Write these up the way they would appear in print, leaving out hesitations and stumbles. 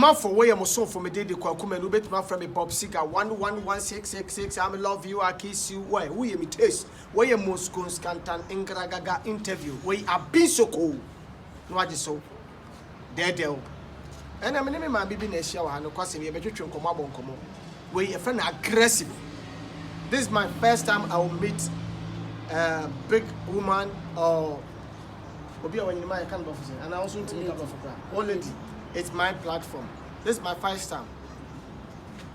man for way I'm so for me day the Kwakuma no bet from me Bob Sika 111666 I love you I kiss you why we me taste where you most conscantan ingragaga interview where I been so cool no I just so there and I'm name my baby next year and question me better come where you friend aggressive. This is my first time I will meet a big woman or Obi when you might can't office and I also want to meet a lady. It's my platform. This is my first time.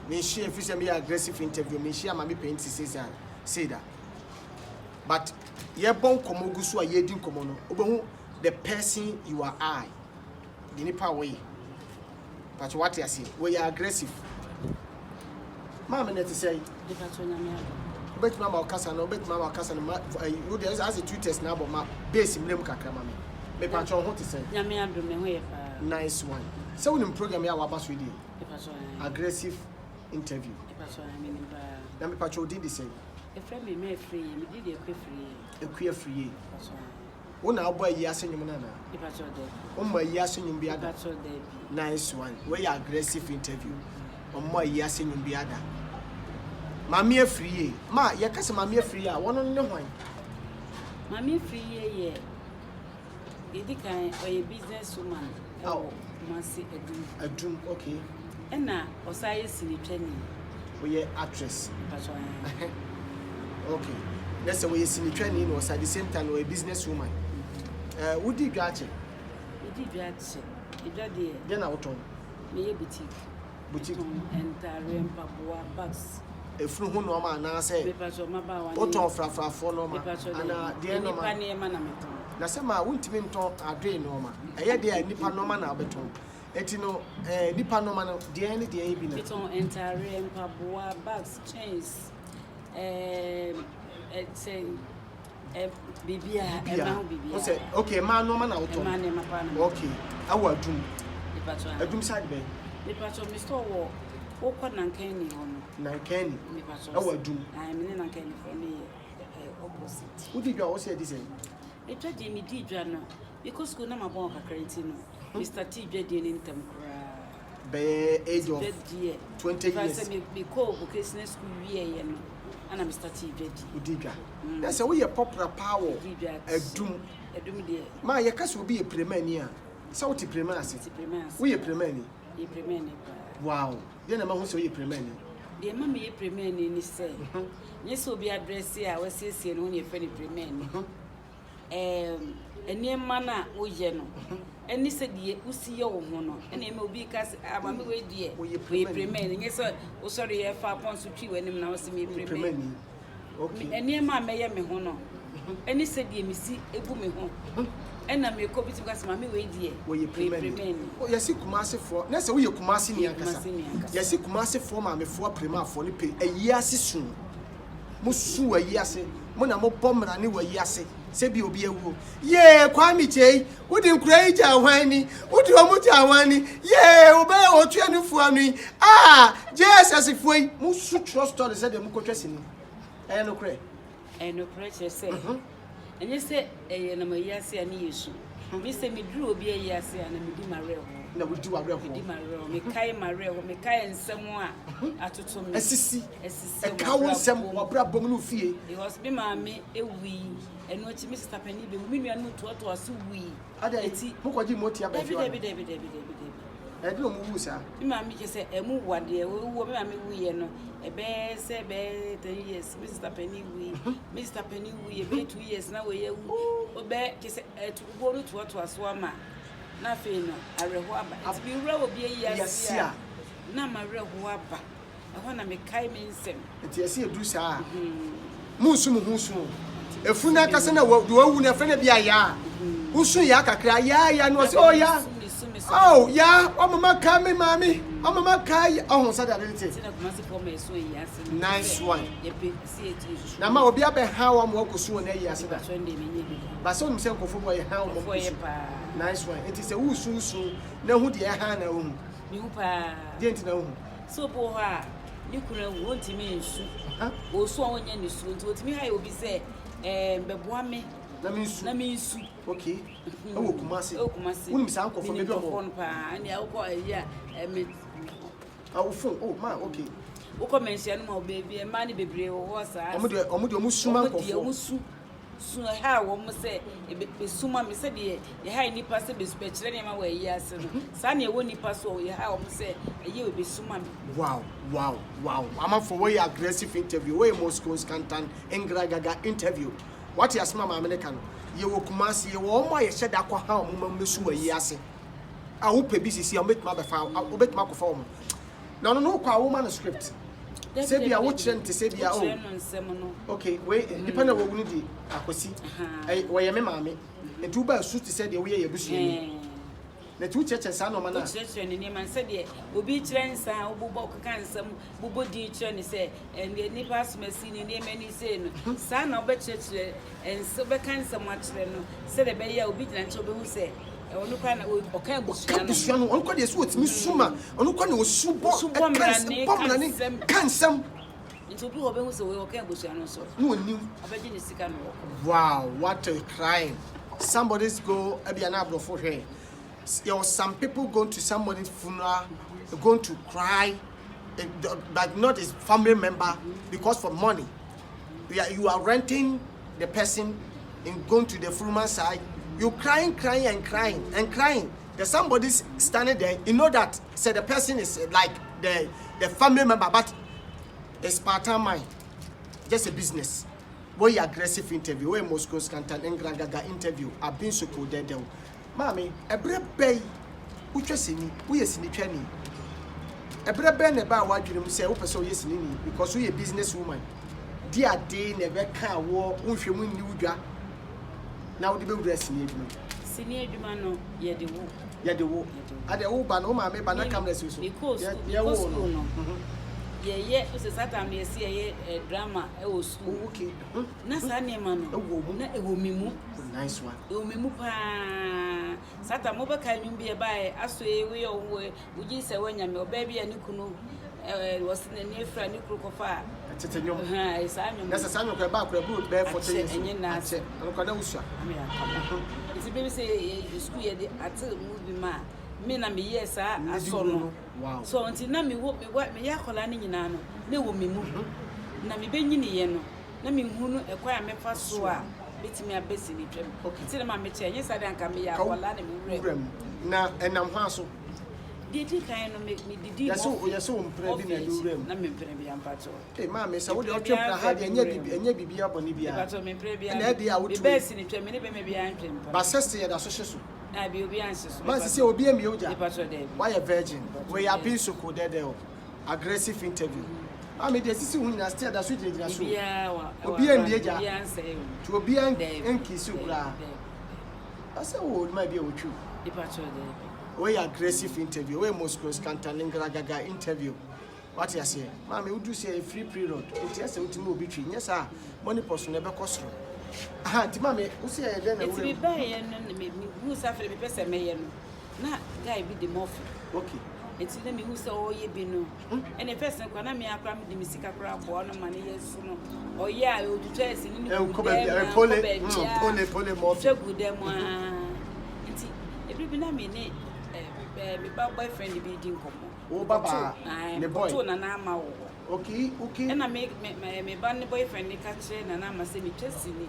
Me share if you me aggressive interview, me share mami paint say that. But ye bon komo gusu a ye din komo no. Obehu the person you are I. The nipa way. But what you say? We are aggressive. Mama net say bet mama okasa no bet mama okasa no you there as a tweeters na but ma base mlem kakra mama. Me patcho ho te say. Nyame adom me ho ye pa. Nice one. So in program ya waba so dey. Aggressive interview. Na me patcho did the same. E friend me free, me did e free. E kwa free. Wona abo ayi asenyum na na. E patcho dey. O ma ayi asenyum bi ada. Patcho dey. Nice one. Where you aggressive interview. O ma ayi asenyum bi ada. Mami free. Ma ye kase mami free a wono ne hwan. Mami free ye. Idi kan oye business woman. Oh, Masi Edum. Okay. And now, Osaya Sinitani. We are actress. Okay. That's the way you see training was at the same time a businesswoman. Who did you actually? We did you then out on me boutique. And Tarian Papua Bucks. A flu who no man now say, Oton fra for no man. And the end of my name. Na sema wuntimi nton adwe normal eye de nipa normal na beton etino nipa normal no de ene de ene bi na beton entire empaboa bags chains say bibia o say okay ma normal na auto okay awu adum side be nipa so Mr. wo kwa nankani hono nankani awu adum I mean nankani for me opposite who did you say this it was Jimmy D. Jana because school number one Carantino. Mr. T. J. in them by age of 20 years. Be called vocational school year and I'm Mr. T. J. That's a way a popular power. A doom, dear. My cast will be a premier. So to premise. We a premier. Wow. Then I'm also a premier. The mammy a premier in his say. Yes, will be addressed here. I was saying only a friendly premier. Any manner o yeno any said ye usi yo hono and e obi cast amami we die we premier yes o sorry e fa pon so twi wanim na o se me premier okay any ma meye me hono any said ye misi egu me ho ena me ko biti cast mami we die we premier o yesi kumase for na se we kumase ni ankasa yesi kumase for ma me for premier for ni pe ayi ase sun musu ayi ase mo na mo bomra ni wa yi ase se bi obi ewu ye Kwame Chei wodi nkura ija hwan wodi omuja hwan ye obe otu anufu anu Jesus foi mu su trust story se de mu kotwese ni no kure say enye se na mayi ase ani Yesu mi se mi duru obi ayi ase na mi di mare ho na wodi wa breko di mare ho me kai mare ho me kai nsem a atoto me esisi e kawo nsem wa bra bom no fie e was be maame ewi eno chi Mr. Penny be mi nua no to aso wi eti mukoji moti abafi wa David e do mu wusa mi maame je se emu wade wo mi maame wi no e be se be 10 years Mr. Penny wi e be 2 years na we ye wu obe je se to go no to aso ama na fe no areho aba eti bi wura obi ayi na ma reho aba e ho na me kai me nsem eti ese edu saa musu mu husu efuna kase na wu na fe na bia ya usu ya kakra ya no se oh ya oh ya o mama ka me mami o mama kai oh so that reality nice one na ma obi abe ha wa mo akosu na yi ase da ba so nim se nkofo boy ha mo nice one it is a usu na hu de ha na hu ni hu pa de nti na hu so bo ha ni kura wonti me nsu o so onye ni su nti otimi ha obi se beboa me na me nsu okay o Kumasi unim sa anko for me bi phone pa ani akọ ya me phone oh ma okay ukọ mention ma baby ma ni bebre wo sa omo suma anko for so ha wo mo se be suma me se de ye ha nipa se be spectre ne ma wa yi ase no sa na e wo nipa so ye ha wo mo se ye be suma me wow I'm for way aggressive interview way Moscow Scantan Engragaga interview what you asma ma American ye wo Kumasi ye wo mo ye sheda kwa ha mo mesu wa yi ase a wo pe bi sisi a bet ma be fa wo bet ma ko fa wo no kwa wo manuscript Sebia wo kyerɛ nte sebia o okay we nipa na wo wuni di akosi wo ye me maame etu ba su te sɛ de wo ye yebusuani na tu kyerɛ sa no ma na kyerɛ ne man sɛ de obi kyerɛ nsa obobɔ kaka nsam bobo di kyerɛ ne sɛ nipa asomasi ne ne mani sɛ no sa na obɛkyerɛ enso bɛka nsam akyerɛ no sɛ de bɛyɛ obi gyina nkyɛ obehu sɛ onu kwa na okan busuano onu kwa de so otimi suma onu kwa na osubo kansam nti obi ho behu se we okan busuano so no onim abaji ne sika no wow what a crime somebody's go ebia na abrofo hwe there was some people going to somebody's funeral going to cry but not his family member because for money you are renting the person and going to the funeral side. You crying. There's somebody standing there. You know that say the person is like the family member, but it's part-time mind, just a business. Boy, aggressive interview. Where Moscow Scantan Engragaga interview. I've been so cold there. Mommy, a brave bay. Who just me? We is in the training. A brave bay about what you say. Open so yes, because we a businesswoman. Dear day never can war. If you win you. Now the be dress ni eduma senior eduma no ye de wo ade wo ba no ma me ba na camera so because wo no ye o se satam ye se ye drama e wo school okay na sa ne ma no na e wo mimu nice one e wo mimu pa satam mo ba ka nyum bi e ba e aso e we yo wo uji se wanya me oba bi ani kunu was ne ne fra ne kru kofa tete nyom ha isa nyom na sa nyom ka ba kra bu be 40 years enye na ache no ka da usua iti be say school ye de ate movie ma me na me yes aso no wow so until na me wo me ya kola ne nyina no na wo me mu na me be nyini ye no na me hu no ekwa ya me fa so a betimi abesi ni twem ti na ma me che enye sa de anka me ya kola na me wure na enam ha so didi kan no me didi yaso mpre bi na du rem na me mpre bi ampa to ma me sa wo de otwe pra ha de enye bibia boni bia ba to me mpre bi na de a wo tu be si ni twem ne be me bi antwe mpa ba sese ye da so hyeso na bi obi anse so ma sese obi emi oja ba to de why a virgin we are being so cold there aggressive interview I mean, the sister who is still the sweet lady. Obi and the agent to Obi and kiss you. I said, oh, it might be with you. We aggressive interview. We Moscow Scantan Engragaga interview. What you say? Mammy, would you say a free period? It is a ultimate between. Yes, sir. Money person never cost. Ah, Timmy, who say then? It's be by and who suffer the person may not guy be the morphin. Okay. It's in me who saw ye be no. And a person can me a cram the musica crab one money, yes, no. Oh, yeah, you do test in the pole more good them. Every been a minute. Me boyfriend be din komo. Oh baba, ne boy. To na na ma wo. Okay. And I make me ban boyfriend ka kire na na ma se me twesi ni.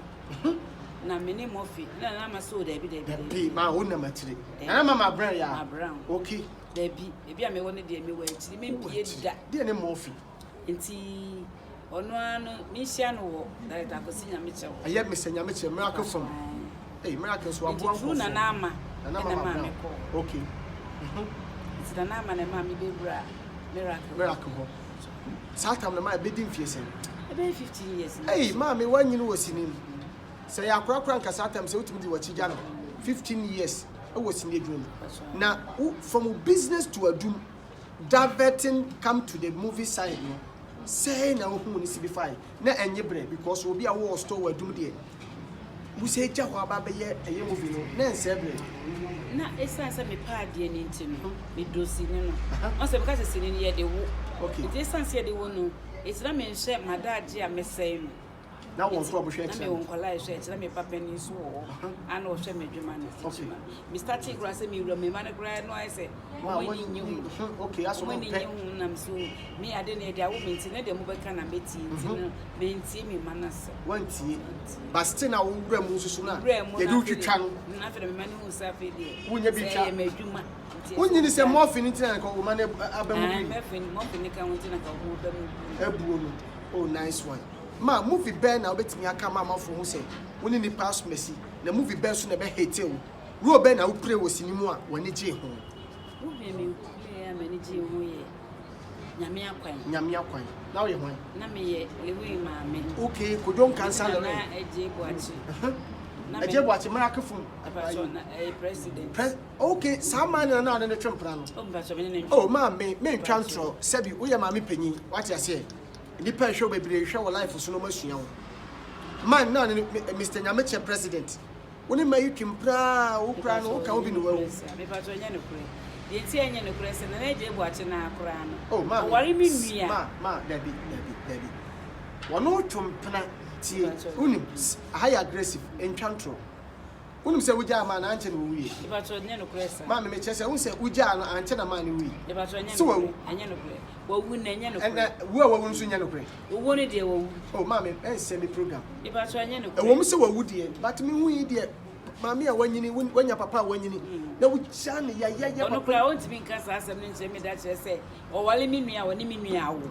Na me ne mofi. Na ma so da bi. Bi ma wo na matire. Na mama brown ya. Ma brown. Okay. Da bi. E bi a me woni de me wa akiri me pie da. De ne mofi. Nti ono ano mi hia no wo. Da ta ko sinya me chewo. Aye me senya me chewo miracle from. Hey, miracle so abo anko. Na na ma. Na mama brown. Okay. It's the name and mammy be miracle. Satam the my bidding fierce. About 15 years. Hey, mammy, when you was in him. Say, I crack Satam, so to me what you done. 15 years. I was in the dream. Now, from business to a doom, diverting come to the movie side. Say now who is to be fine. Na and ye bread because we'll be a war store where doom dear. We say, Jawaba, a movie, no, Nancy. Na essence me pa de ni ntino me dosi ni no on se because se ni ye de wo okay the essence ye de wo no it's na me nhye madage a me say no na won so obo hwe na me won kola hwe na me papa ni so wo ana o hwe me dwuma na se me start kura se me wura me ma na kura no I say okay aso mo pe na so me ade na dia wo menti na de mo beka na beti nti menti me manase wanti but still na wo wura mu susu na ye du twitwa no na fe me mani hu sa fe de wonya bi twa me dwuma wonyi ni se morphine nti na ko ma na abamu bi morphine ka wonti na ka wo ba mu ebuo no oh nice one ma movie ben na obetimi aka ma amafo hu se woni ni pass mercy na movie ben so na be hate wo ro ben na wo pray wo sinimu a woni je ho movie me ya mani je ho ye nyame akwan na wo ye hwan na me ye lewe maame okay kodon cancer na eje boachi eje boachi ma akafu na president okay sama na na na twempra no oh ma me twantro sebi wo ye maame panyi what you say nipa show bebre hwe wo life so no masua wo man na Mr. Nyameche president woni ma yitwimpra wo kra no wo ka wo bi no wa me pa to nya no kure yeti enya no kure se na eje boachi na akra no oh ma wari mi nua ma dabi wono twumpna tie unim high aggressive entwantro unim se wuja ma na anche no wuye me pa to nya no kure se ma me chese un se wuja na anche na ma ne wuye me pa to nya so enya no kure wo na enya no kure na wo nso nya no kure wo ne de wo oh ma me send the program me pa to nya no kure wo mu se wo de but me hu yi de mami a wanyini wanya papa wanyini na wuja ne ya ono kura wonti mi nka sa asem ne nche me da kire se o wale mi nua woni mi nua awo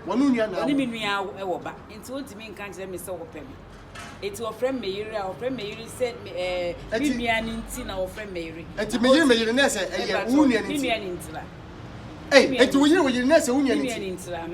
wonu nua na woni mi nua awo e wo ba nti wonti mi nka kire me se wo pɛ me eti o friend me yiri a o friend me yiri se mi nua ni nti na o friend me yiri eti me yiri na se eye wu nua ni nti mi nua ni nti la eti wo yiri na se wu nua ni nti la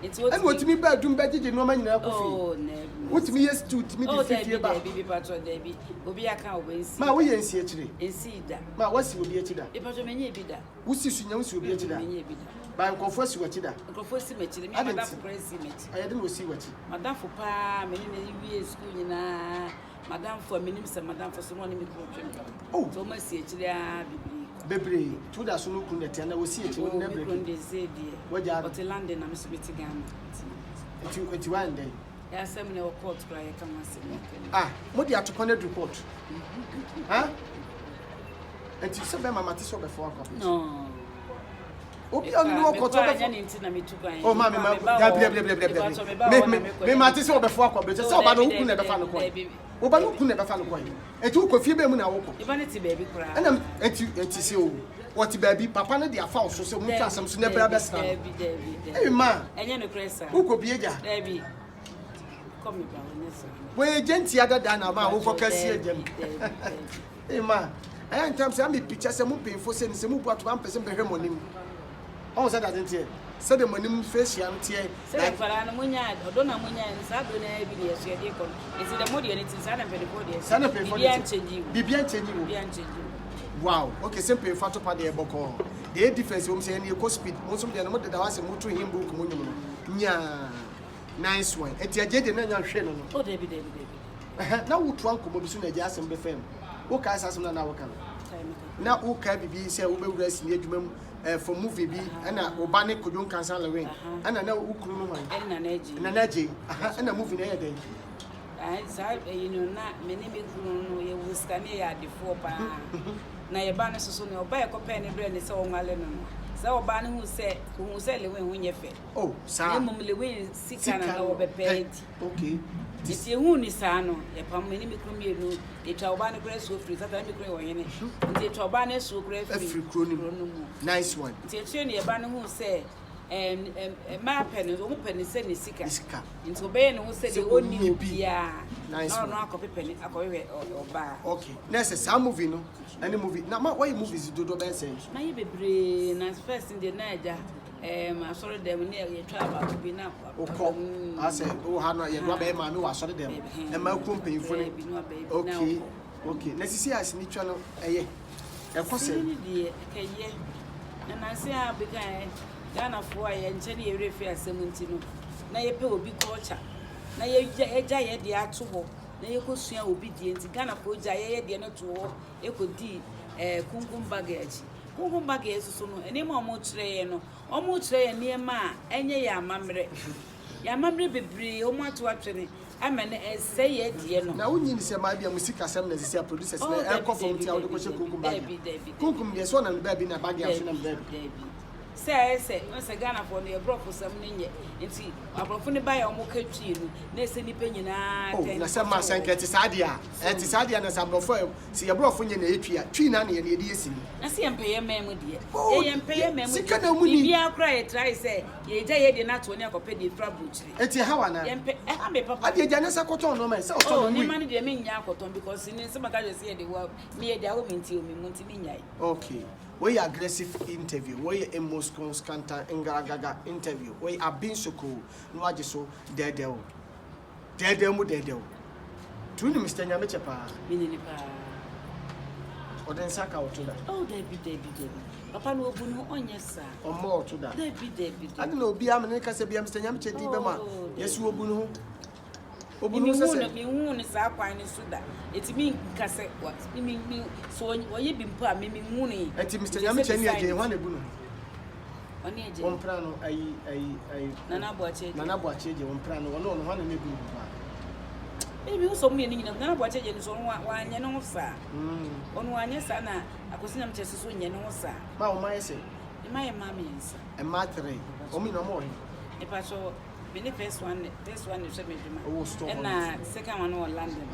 eti and what me ba dum ba gege no ma nyina kofi oh ne what me yes to me di fifie ba bi patro da bi obi aka obo nsi ma wo ye nsi akire nsi da ma wasi obi akida bi patro menye bi da wusi sunya wusi obi akida menye bi da ba nkofo si wakida nkofo si mechire mi madam for si mechi ayade no si wachi madam for pa meni na wie school nyina madam for menim se madam for so no ni mi ko twem oh so ma si akire a bibiri bebre to da so no kun net na wo si akire no na bebre kun de se die waja hotel london na so beti gama eti wan dey ya sem na court kra ya kama se mo di atopone report ha enti se be mama ti so be for akọ no obi on no court be anya ni nti na metu kan oh ma me mati se obefo akọ be se oba no ku na be fa no ko oba no ku na be fa no ko enti wo kofie be mu na wo ko iba ne ti baby kra ana enti se o what baby papa no dia fa so se mu twa asem so na bra be sna eh ma enye no kra sa wo ko bie ja baby come me bra wonesa we genti adada na ma wo ko kasi agem eh ma I am time say am picture say mu painful say se mu bu ato am person be hwe monim on say that ntie say the monim face ya ntie like fara na munya odo na munya nsa do na bi de so de ko isi the modi anything sa na pede for de sa na pede for de bibia nchenji wo wow okay simple fato pa de boko the difference we say na speed mo so de na mo de da wase mo to him book mo nyum no nya nice one eti agede na nya hwe no oh de bi na wo to anko mo bi so na agya asem be fam wo ka asem na wo kan na wo ka bibi say wo be wura sini adwuma for movie bi ana oba ne kodon cancer lewen ana na ukuru no man na naji ana movie na yede sa you know na meni me kuru no ye wuska ne ya de fo pa na ye ba ne soso ne oba ye ko pe ne bre ne se wonwale no sa oba ne hu se lewen hu nye fe oh sa mom lewen sika na na wo be pe okay iti hu ni sa no ye pam meni me kuru mienu etwa oba ne kura so free sata me kura wo yene nti etwa oba ne so kura free kuro ni nice one nti etwa ne ye ba ne hu se ma pen o mo pen se ne sika nti obe ne hu se de oni obia nice no akọ pen akọ we oba okay next sa movie no any movie na why movies do ben say na ye bebre na first in the naija asori dem ne ye twa ba bi na okọ ase o ha no ye do ba ma me wa asori dem e ma ku mpanyfo ne okay na sisi as ni twa no eye e ko se ni de keye na se abika Ghana for a yenche ne yerefi asem nti no na ye pe obi culture na ye eja ye de ato ho na ye kosua obi die nti Ghana for ja ye de no to ho ekodi kunkum baggage so no ene ma omo kire ye no omo kire ye ne ma enye ya amamre bebre omo ato atwene amene say ye die no na wonyi ni se ma bia musika sem na se producers na e ko from tia wo de ko she kunkum bag kunkum ye so na ba bi na bag ya so na ba bi say Ghana for no brofo sam nye nti abrofo ne ba ya omo ka twie no na se nipa nyina ten na se ma sanke ti sadia ti sadia na sa brofo si ye brofo nye na etwia twi na ye de yesini na se yempeye memu de yempeye memu sika na mu ni bia kra ye try say ye ja ye de na to ne akopɛ de fra buchiri eti hawa na yempe ha me papa ade ja na sa koton no man se oton no ni man de me nya koton because ni se maka je say de wa me ye de awo minti o mi munti me nyai okay we aggressive interview we emotions kanta ngagaga interview we abin soko no age so dedeo mu dedeo tu ni Mr. Nyame chepa mi ni pa oden saka otoda oh David papa no obu no onye sa omo otoda David ade na obi amene ka se bia Mr. Nyame chedi be ma yesu obu no mi hu ni sa kwan ni suda etimi nkase wa mi so oye bi mpo a mi hu ni eti Mr. Nyame cheni aje hwa na bu no oni eje on prano ai nana bo acheje on prano wono no hwa na mebu ba ebi so mu ni nyina nana bo acheje ni so wa anye no sa onu anye sa na akosinya mchese so nye no sa ma o ma yese ma ye ma mi nsa e ma 3 o mi no mo e pa so the first one is Shemeduma. And second one was London.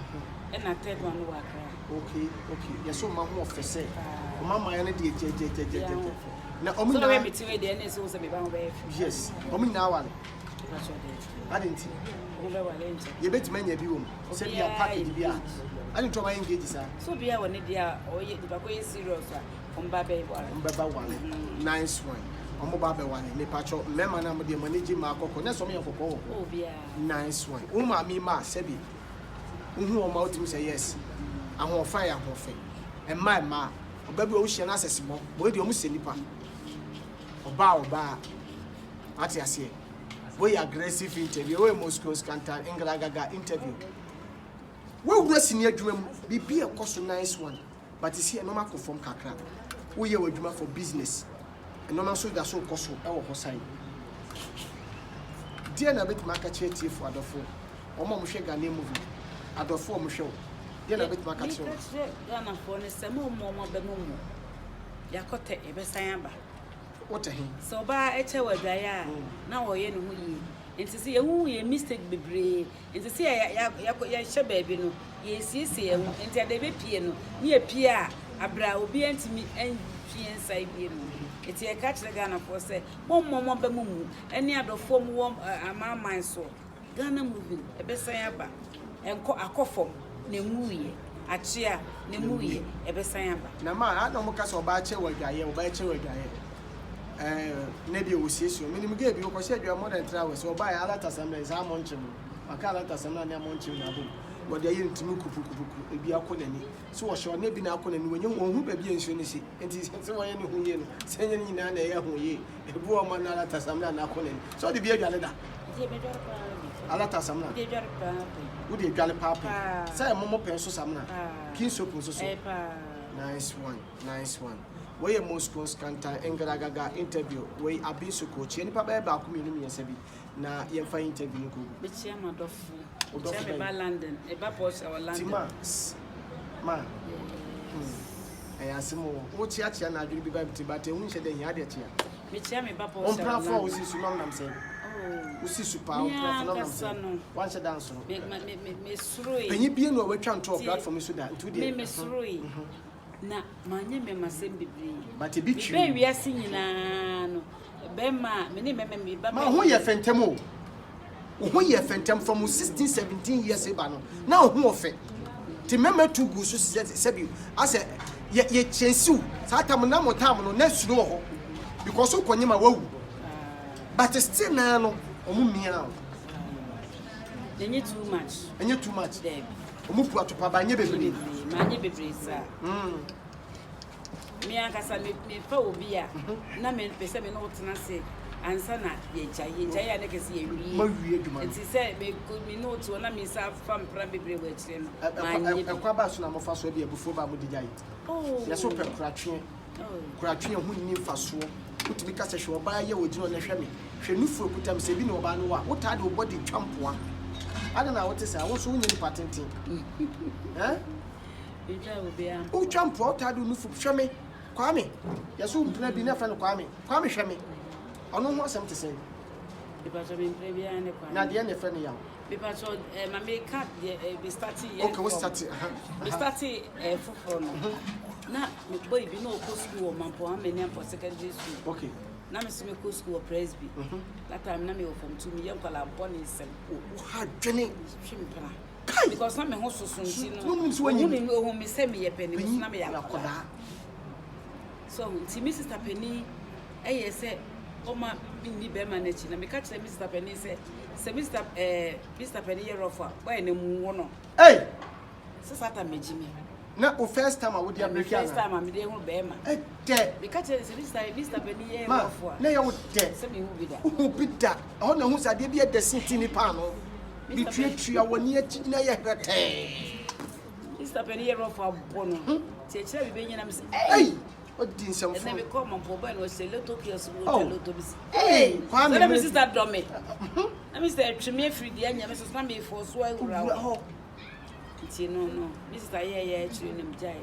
And third one was Accra. Okay. Yes, so my home for say. Mama, I need to now, so let me tell you, the NS was a bit yes. Now, I didn't. You bet me, you say you are packed. I didn't try to engage, sir. So be our Nidia or the Bakoy serious from Babe one. Nice one. Omo babe wane me pacho mema na mo de manage ma akoko na so me akoko oh bia nice one o ma mi ma sebi uhu o ma otim say yes ahon fire ahon fe e ma obabi o hye na asesimo bo de o mu se nipa oba ati ase we aggressive interview we Moscow Scantan Ingragaga interview we wura sini adwuma mu bibia koso nice one but you see no ma conform kakra we ye wadwuma for business. No man so that so cost our side. Dear Nabit Makachi for Adolfo, or Mom Shega name movie. Adolfo Michel. Dear Nabit Makachi. Ghana for the Samo Momo Bemumo. Yakote Ebesayamba. What a him. So by a chair where they are now, ye know and to see a mistake be brave, and to see a Shababino, yes, and tell the piano, near Pia, Abra will be to me and inside you. It's a catch the Ghana for say, one more bemumu, any other form warm a man so. Ghana moving, a besayaba, and a coffin, Nemui, a chair, Nemui, a besayaba. Nama, I don't mock us or by chair with Gaia or by chair with Gaia. Maybe we see you. Minimum gave you because you are more than 3 hours or by a lot of some days. I'm on Chim. I can't let us another Monchim. But they ain't Muku, be a colony. So I shall never be now calling when you won't be in Sunisi. And it's someone who you send in an air who ye, a woman, a lot of some calling. So the beer galada. A lot of some would you gallop papa? Say a momo pencil samna. King soap so nice one. We are Moscow Scanta Engragaga interview. We are being so coach. Any papa about community and Sebi. Na yemfa interview ko be chairman dofu chairman London e ba post our London ma asimo wo chia na adwiri bi ba but e hun hye de hia de chia me chairman ba post on platform wo si su nam say wo si super on platform nam say wan hye dance no me suroi penyi bie no watwa nto platform so da nto de me suroi na manye me masem bibiri but e bi twi be wiase nyina no Bema, many ma who ye fentem o who ye fentem from 16-17 years ebano now who ofe ti mema to gu so sebi ase ye chensiu satam na motam no na suro ho because o konyema wawu but still na no omu mia o enye too much there omu pu atopa ba nye bebre ma nye bebre sa me akasa me fa obi a na me pese me no tena se ansa na ye jaya na kese ye wi ma wi aduma nti se me no to na me sa fa mpra bebre wa kire no akwa ba so na mo fa so bi abufo ba mo digya yi ya so pe kuratwe ho ni mfaso utimi ka se hwe oba ye wogino na hwe me hwe nufu ekutam se bi na oba no wa wota de obody twampoa I don't know what to say. I was so in patenting. Eh? Oh, jump out. I do no for Shami. Kwame. Yes, who play be never Kwame. Kwame Shami. I don't want something to say. Because I'm in Plebia and the Not the end of any young. Because my makeup be starting. Okay, we started. We started for now. Boy, be no school, my poor man for secondary school. Okay. Now, Miss Miko School Presby. That time, Namio from 2 million Bonnies and hard Jenny. Because I'm a host of when you know whom send me a penny. So, to Mrs. Penny, I said, oh, my Bindi Bemanage, and I catch Mr. Penny said, Mr. Penny of why no one. Hey! Sata Majimi. Not the first time I would have first time I'm there will bear man. Dead. Because Mr. Penny, nay, I would dead. Who bid that? Oh, no, who's I did be at the city panel. Between 3 hours near Mr. Penny of our bonnet. Take every I'm saying, hey! What did some and then come on for Ben was a little kills. Hey, let me start drumming. Let me say, Tremere free the end, Mrs. Mammy for swell. No, Mrs. Aya, actually, named Jay.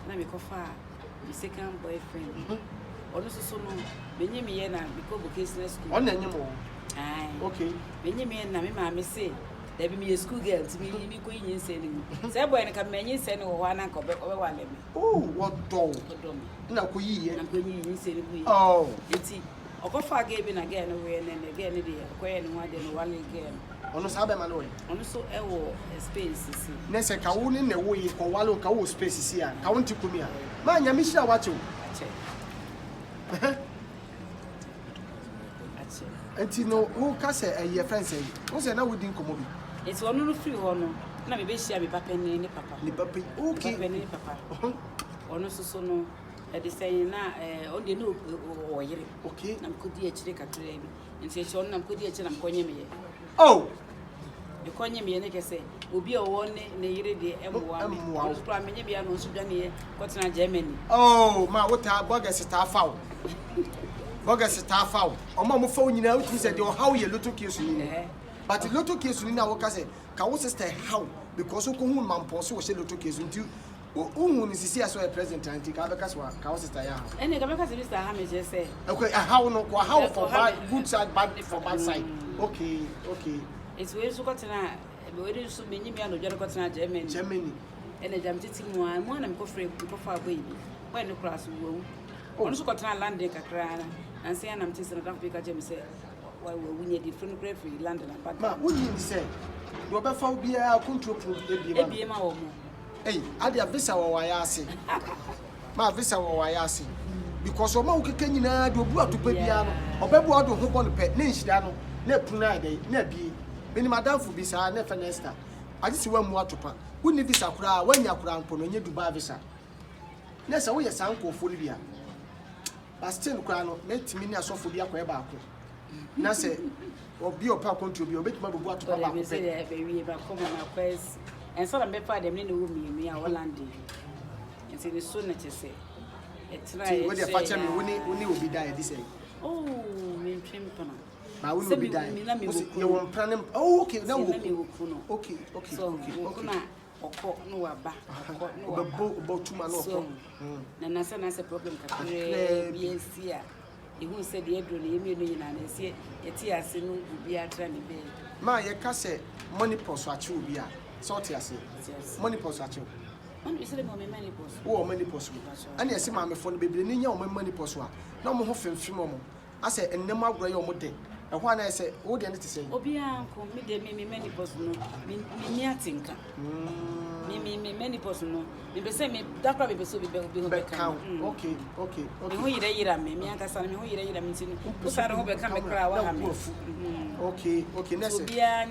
Let me go far. The second boyfriend. Also, so no, Benjamin, because of business. One anymore. Aye, okay. Benjamin, Mamma say, there be a school girl to me, going in saying, Sabbo and come in saying, one uncle, but over one. Oh, what dog? Now, could ye? I'm going in saying, oh, it's Okofa gave in again, away and again, acquiring one day, one again. On us, Abemanoy. Also, a space. Nessa Kaun in the way for Wallo Cow spaces here. County Kumia. Man, Yamisha, what you? And you know who can say a year friend say, what's an hour didn't come? It's one of the free one. Now, maybe she have a papa and papa. Lipapi, okay, penny papa. Or so no. At the saying now, only no or okay. I'm good dear chick at trade. And say, Sean, I'm good dear chick, I'm calling me. Oh, the conya me and say, will be a one near the M1. Maybe I know Sudan here, what's not Germany. Oh, my what our bogus is our foul. Bogus is our foul. Or Mamma phone, you know, who said, how you little kiss in but the little kiss in our cousin, can say how because who come on Posso was a little kiss into. Who is here as a present and take other Caswa, Cows. And the Cabacas is the Hamid say, okay, how no, how for good side, bad for bad side. Okay, okay. It's where you got to know, but it is so many men of Germany, and a jam sitting one and go free for baby. When the class will also got to land in Cacrana and say, I'm just a dump because Jim said, why we need different grave free London. But what did you say? Robert Phobia, control the BMO. Hey, I did a visa or Wayasi. My visa or Wayasi. Because of Moki Kenyan, you brought to Pepiano, or Bebuado who want to pet Ninshano, Nepunade, Nebi, Mini Madame Fubisa, Nefanesta. I just want more to pack. Who need visa cry when you're crowned for when you do buy visa? Nessa, we are sound for Fulvia. But still, Crano, let me not so for the Aquabaco. Nassa, or be a pop contribute, a bit more what to buy. I say, baby, about common affairs. And so I'm better than any woman, me, our landing. And say the sooner to say. It's right. What you're watching me when you will be there this day. Oh, me trimpana. I will be there. You won't plan him. Oh, okay, now okay, okay, so, okay. Or no, about 2 months. And that's a problem. Yes, yeah. Who said the Edwin, and say, it's yes, no, be a training bay. My casse, money post what you be. Sorty, I say, money post at you. Money post. Oh, money post. And yes, mamma for the baby, money post. No more from Fimomo. I said, and no more gray or day. And when I say, oh, then it is say, Obia, me many post no, me tinker. Me many post no. Me say me that probably so be back count. Okay, okay, okay. Who you me, I can say, who you mean, who I don't become a crowd. Okay, okay, next year,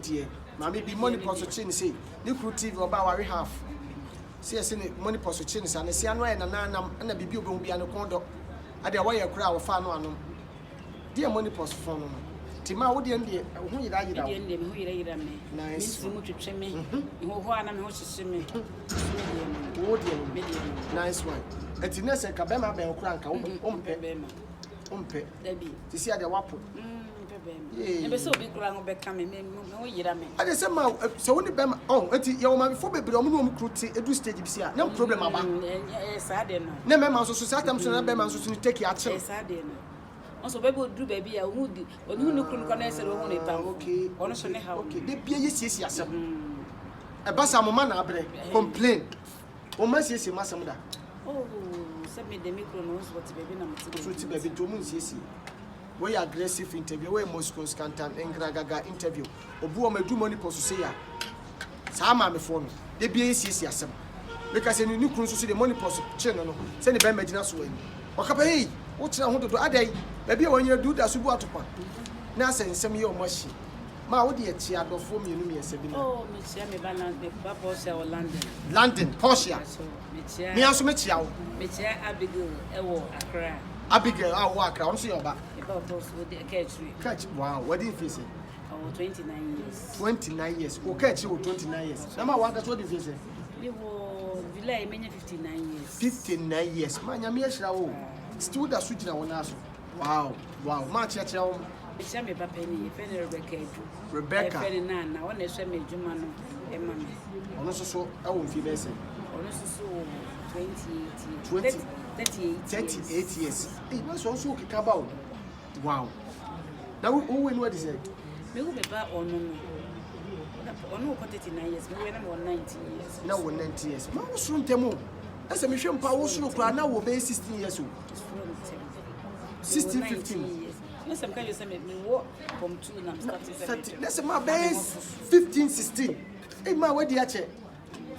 dear. Mammy be money post chin say, new crew TV about half. See, I seen money post chin and I see and a baby will be an condo. At the way a crowd of fun on them. Dear money post phone. Tima, what the end, who you like? Nice, to trim me. Who I'm hosting me. Nice one. At the next, a cabema bell crank, umpe, Debbie, to see at the wapo. ebe so bi kura ngo be ka me wo yira me ade se ma se woni be ma enti ye wo ma before bebre omo no kruti edu stage bi sia na problem aba sa de no na me ma so sa tam so na be ma so ni take ya che sa de no also be do baby ya hudi onu no kru na ese ro ne pa okay ono so ne ha okay de bia ye siesie asem e ba sa mo ma na abre complain o ma siesie ma asem da oh se me de micro no so ti baby na mti so ti baby to mu siesie we aggressive interview we Moscow scantan engragaga interview obu o madu money post say ya sa ma me fo no de bia ye siesie asem because ni kru so de money post che no se ne be magina so ani o ka pa hey wo tira ho dodo adai baby a wanyere do da so bu atopa na asensem ye o machi ma wo de ya chi adofo mienu miese bi na oh me chia me balance me ba Porsche o London Porsche me chia me anso me chia wo me chia Abigail e wo Accra Abigail a wo Accra onso yoba e ba boss wo de catch wow what did you say oh 29 years 29 years o catch wo 29 years na ma wa ka so de say me wo villa e menya 59 years 59 years ma nya me ehira wo still da so gina wona so wow ma chia wo Echa me papa ni e fe Rebecca e fe na na wona ehwe me djuma no e ma me ono so e wo mfi be say ono so 38 years eh na so kika ba wow na who when what is it me go be ba ono no ko 39 years me we na 90 years na 90 years ma wo so ntemo ese me hwe mpa wo so kura na wo be 16 years o 16 15 yes I'm kind of say me wo from 2 na starting 30 let's my base 15 16 eh ma we di ache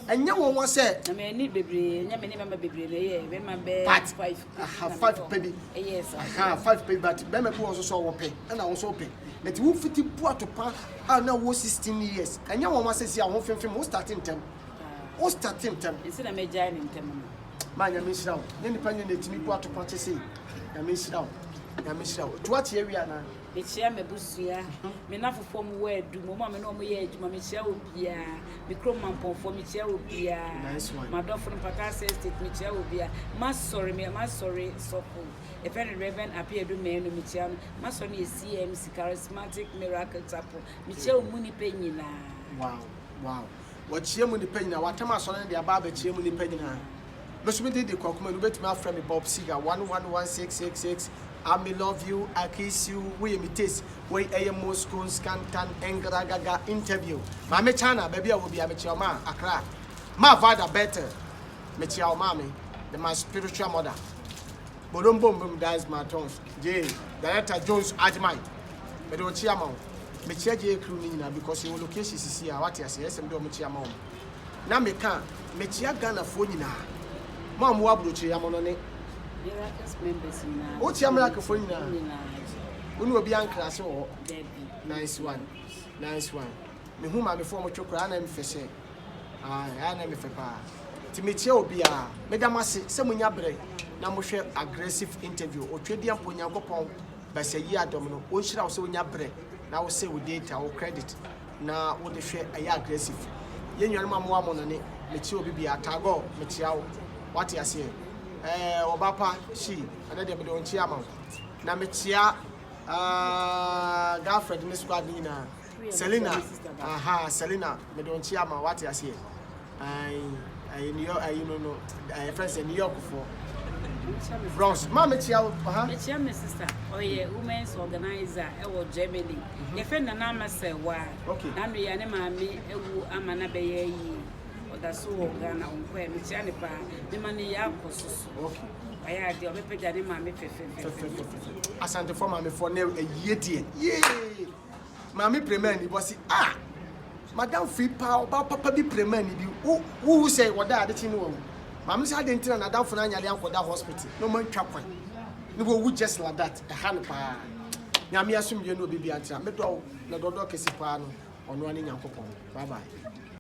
enya won say na me need bebre enya me need mama bebre na ye be ma be 5 baby yes 5 baby but be me ko so wo pe na wo so pe let wo fiti bu atopa na wo 16 years enya won say si a wo fimfim wo starting tem instead of me joining tem ma nya me shira wo ne nipa nya na timi bu atopa che sei na me shira wo to what area na me chia me busua me na fofo mu we du mo ma me no mo ye adwuma me chia obia me krom manponfo me chia obia nice one my dog from Pakase State me chia obia ma sorry so if any Reverend appear do me no me chia ma sorry CMC charismatic miracle chapel me chia mu ni pe nyina wow what chia mu ni pe nyina watama so na dia ba ba chia mu ni pe nyina me so me dey kwakuma no betimi afra me Bob Siga 111666 I love you, I kiss you, we imitate, we a Moscow scantan engragaga interview. Mame Chana, baby, I will be a Michiama, Accra. My father better, Michiao Mami, my spiritual mother. Bodum boom, that's my tones. J. Director Jones Ajmai, Medo Chiamo, Michia J. Crunina, because your location is here, what I say, and do Michiamo. Now me can't, Michia Gana Fonina. Mom Wablu Chiamonone. Miracles members na o tia miracle for nyina unu obi ankra se wo nice one me hu ma me fo mo twokra na me fese na me fe pa ti me tia obi a me da mase se munya bre na mo hwe aggressive interview o twedi ampo nyankopon ba se yi adom no o nhira wo se munya bre na wo se wo data wo credit na wo de hwe ayi aggressive ye nwan ma mo amo no ne me tia obi bia tago me tia wo what you say obapa she ana de be chia ma na me chia girlfriend ni squad ni na Selena Selena me don chia ma what you say New York no friends in New York for Bronx ma me chia me chia me sister women's organizer e wo Germany ye friend na ma say wa na no ya ne ma me ewu amana be ye yi that's so Ghana on kwe me tia ne pa me mani ya kososo okay aya de obepeja ne ma me fefe asante for ma me for na eyie die ma me premier ni bosi madam free pa oba papa bi premier ni bi who say woda ade chi ni wo ma me say ade ntina na dan fo na nyale ankoda hospital no man twa kwan ni wo just like that e han pa nya me asum ye no obi bi anta me do na dodo kesi pa no ono ani nyankopon bye bye